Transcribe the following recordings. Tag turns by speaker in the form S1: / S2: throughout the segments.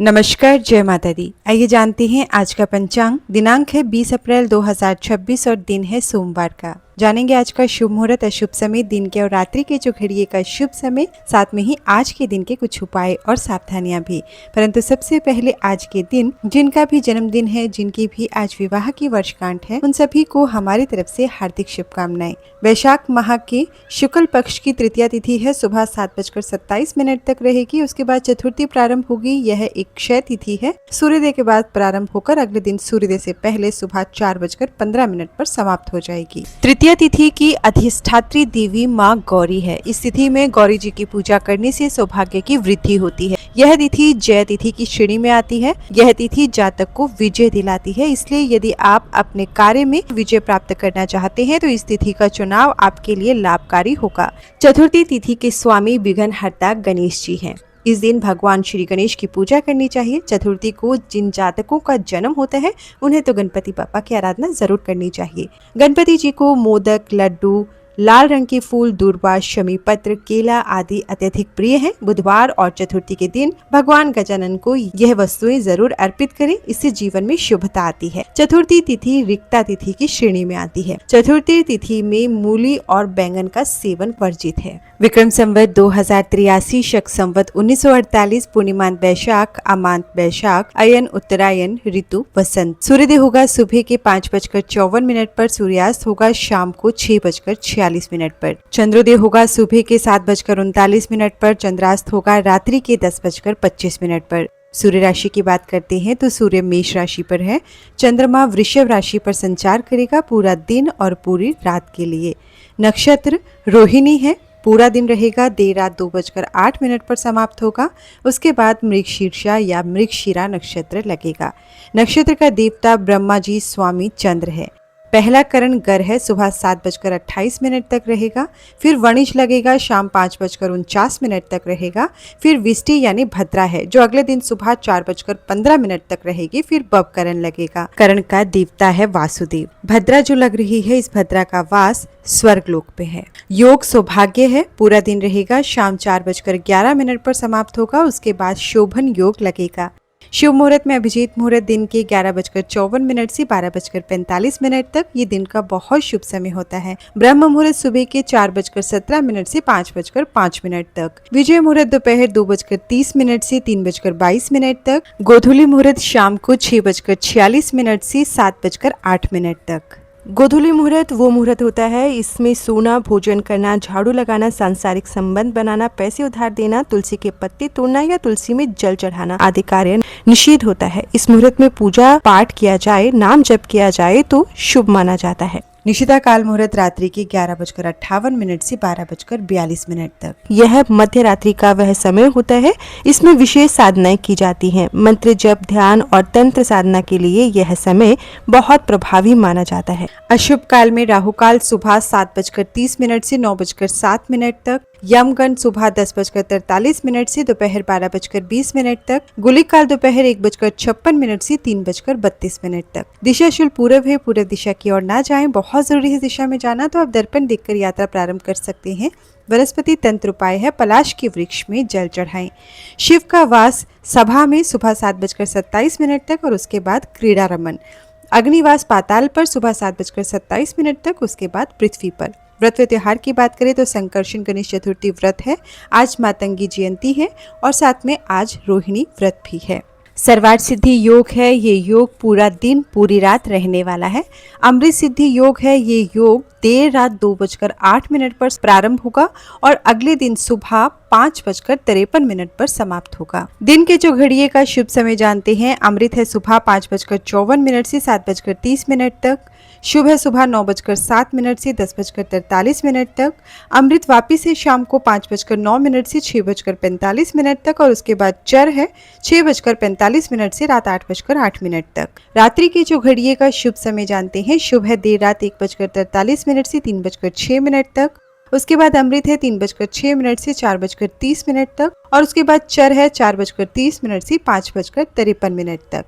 S1: नमस्कार, जय माता दी। आइए जानते हैं आज का पंचांग। दिनांक है 20 अप्रैल 2026 और दिन है सोमवार का। जानेंगे आज का शुभ मुहूर्त, अशुभ समय, दिन के और रात्रि के जो घड़िए का शुभ समय, साथ में ही आज के दिन के कुछ उपाय और सावधानियां भी। परंतु सबसे पहले आज के दिन जिनका भी जन्मदिन है, जिनकी भी आज विवाह की वर्षगांठ है, उन सभी को हमारी तरफ से हार्दिक शुभकामनाएं। वैशाख माह के शुक्ल पक्ष की तृतीया तिथि है, सुबह 7:27 तक रहेगी। उसके बाद चतुर्थी प्रारंभ होगी। यह एक क्षय तिथि है, सूर्योदय के बाद प्रारंभ होकर अगले दिन सूर्योदय से पहले सुबह 4:15 पर समाप्त हो जाएगी। तृतीया तिथि की अधिष्ठात्री देवी माँ गौरी है। इस तिथि में गौरी जी की पूजा करने से सौभाग्य की वृद्धि होती है। यह तिथि जय तिथि की श्रेणी में आती है। यह तिथि जातक को विजय दिलाती है, इसलिए यदि आप अपने कार्य में विजय प्राप्त करना चाहते हैं तो इस तिथि का चुनाव आपके लिए लाभकारी होगा। चतुर्थी तिथि के स्वामी विघ्नहर्ता गणेश जी हैं। इस दिन भगवान श्री गणेश की पूजा करनी चाहिए। चतुर्थी को जिन जातकों का जन्म होता है उन्हें तो गणपति पापा की आराधना जरूर करनी चाहिए। गणपति जी को मोदक, लड्डू, लाल रंग के फूल, दूर्वा, शमी पत्र, केला आदि अत्यधिक प्रिय हैं। बुधवार और चतुर्थी के दिन भगवान गजानन को यह वस्तुएं जरूर अर्पित करें, इससे जीवन में शुभता आती है। चतुर्थी तिथि रिक्ता तिथि की श्रेणी में आती है। चतुर्थी तिथि में मूली और बैंगन का सेवन वर्जित है। विक्रम संवत 2083, शक संवत 1948, पूर्णिमांत वैशाख, अमांत वैशाख, अयन उत्तरायण, ऋतु वसंत। सूर्योदय होगा सुबह के 5:54 पर, सूर्यास्त होगा शाम को 6:46 पर। चंद्रोदय होगा सुबह के 7:39 पर, चंद्रास्त होगा रात्रि के 10:25 पर। सूर्य राशि की बात करते हैं तो सूर्य मेष राशि पर है। चंद्रमा वृषभ राशि पर संचार करेगा पूरा दिन और पूरी रात के लिए। नक्षत्र रोहिणी है, पूरा दिन रहेगा, देर रात 2:08 पर समाप्त होगा। उसके बाद मृगशीर्षा या मृगशिरा नक्षत्र लगेगा। नक्षत्र का देवता ब्रह्मा जी स्वामी चंद्र है। पहला करण गर है, सुबह 7:28 तक रहेगा। फिर वणिज लगेगा, शाम 5:49 तक रहेगा। फिर विष्टि यानी भद्रा है, जो अगले दिन सुबह 4:15 तक रहेगी। फिर बब करण लगेगा। करण का देवता है वासुदेव। भद्रा जो लग रही है, इस भद्रा का वास स्वर्गलोक पे है। योग सौभाग्य है, पूरा दिन रहेगा, शाम 4:11 पर समाप्त होगा। उसके बाद शोभन योग लगेगा। शुभ मुहूर्त में अभिजीत मुहूर्त दिन के 11:54 से 12:45 तक। ये दिन का बहुत शुभ समय होता है। ब्रह्म मुहूर्त सुबह के 4:17 से 5:05 तक। विजय मुहूर्त दोपहर 2:30 से 3:22 तक। गोधूली मुहूर्त शाम को 6:46 से 7:08 तक। गोधूली मुहूर्त वो मुहूर्त होता है, इसमें सोना, भोजन करना, झाड़ू लगाना, सांसारिक संबंध बनाना, पैसे उधार देना, तुलसी के पत्ते तोड़ना या तुलसी में जल चढ़ाना आदि कार्य निषेध होता है। इस मुहूर्त में पूजा पाठ किया जाए, नाम जप किया जाए तो शुभ माना जाता है। निशिता काल मुहूर्त रात्रि के 11:58 से 12:42 तक। यह मध्य रात्रि का वह समय होता है, इसमें विशेष साधनाएं की जाती हैं। मंत्र जप, ध्यान और तंत्र साधना के लिए यह समय बहुत प्रभावी माना जाता है। अशुभ काल में राहु काल सुबह 7:30 से 9:07 तक। यमगंड सुबह 10:43 से दोपहर 12:20 तक। गुलिक काल दोपहर 1:56 से 3:32 तक। दिशा शुल पूरब है, पूरब दिशा की ओर ना जाएं। बहुत जरूरी है दिशा में जाना, तो आप दर्पण देखकर यात्रा प्रारंभ कर सकते हैं। वनस्पति तंत्र उपाय है, पलाश के वृक्ष में जल चढ़ाएं। शिव का वास सभा में सुबह 7:27 तक और उसके बाद क्रीड़ा रमन। अग्निवास पाताल पर सुबह 7:27 तक, उसके बाद पृथ्वी पर। व्रत व त्योहार की बात करें तो संकर्षण गणेश चतुर्थी व्रत है, आज मातंगी जयंती है और साथ में आज रोहिणी व्रत भी है। सर्वार्थ सिद्धि योग है, ये योग पूरा दिन पूरी रात रहने वाला है। अमृत सिद्धि योग है, ये योग देर रात 2:08 पर प्रारंभ होगा और अगले दिन सुबह 5:53 पर समाप्त होगा। दिन के जो घड़िए का शुभ समय जानते हैं। अमृत है सुबह 5:54 से 7:30 तक। शुभ है सुबह 9:07 से 10:43 तक। अमृत वापिस है शाम को 5:09 से 6:45 तक और उसके बाद चर है 6:45 से रात 8:08 तक। रात्रि के जो घड़िए का शुभ समय जानते हैं। शुभ है देर रात 1:43 से 3:06 तक। उसके बाद अमृत है 3:06 से 4:30 तक और उसके बाद चर है 4:30 से 5:53 तक।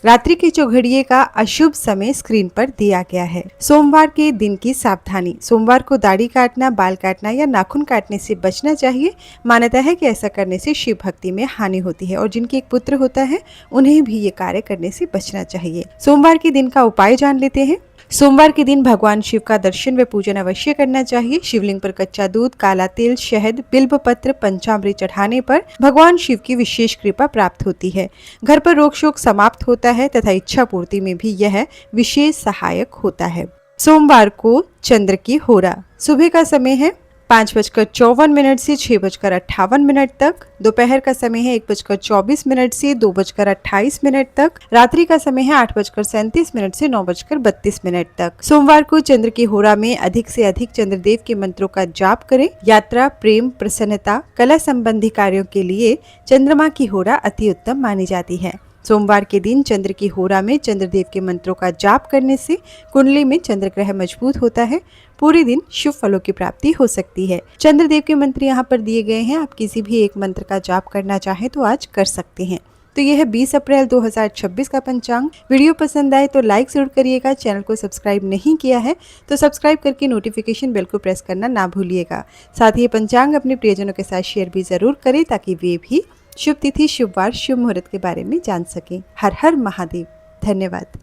S1: रात्रि के चौघड़िए का अशुभ समय स्क्रीन पर दिया गया है। सोमवार के दिन की सावधानी। सोमवार को दाढ़ी काटना, बाल काटना या नाखून काटने से बचना चाहिए। मान्यता है कि ऐसा करने से शिव भक्ति में हानि होती है और जिनके एक पुत्र होता है उन्हें भी ये कार्य करने से बचना चाहिए। सोमवार के दिन का उपाय जान लेते हैं। सोमवार के दिन भगवान शिव का दर्शन व पूजन अवश्य करना चाहिए। शिवलिंग पर कच्चा दूध, काला तिल, शहद, बिल्व पत्र, पंचामृत चढ़ाने पर भगवान शिव की विशेष कृपा प्राप्त होती है। घर पर रोग शोक समाप्त होता है तथा इच्छा पूर्ति में भी यह विशेष सहायक होता है। सोमवार को चंद्र की होरा। सुबह का समय है 5:54 से 6:58 तक। दोपहर का समय है 1:24 से 2:28 तक। रात्रि का समय है 8:37 से 9:32 तक। सोमवार को चंद्र की होरा में अधिक से अधिक चंद्रदेव के मंत्रों का जाप करें। यात्रा, प्रेम, प्रसन्नता, कला संबंधी कार्यों के लिए चंद्रमा की होरा अति उत्तम मानी जाती है। सोमवार के दिन चंद्र की होरा में चंद्रदेव के मंत्रों का जाप करने से कुंडली में चंद्र ग्रह मजबूत होता है। पूरे दिन शुभ फलों की प्राप्ति हो सकती है। चंद्रदेव के मंत्र यहाँ पर दिए गए हैं। आप किसी भी एक मंत्र का जाप करना चाहें तो आज कर सकते हैं। तो यह है 20 अप्रैल 2026 का पंचांग। वीडियो पसंद आए तो लाइक जरूर करिएगा। चैनल को सब्सक्राइब नहीं किया है तो सब्सक्राइब करके नोटिफिकेशन बेल को प्रेस करना ना भूलिएगा। साथ ही ये पंचांग अपने प्रियजनों के साथ शेयर भी जरूर करें ताकि वे भी शुभ तिथि, शुभ वार, शुभ मुहूर्त के बारे में जान सकें। हर हर महादेव। धन्यवाद।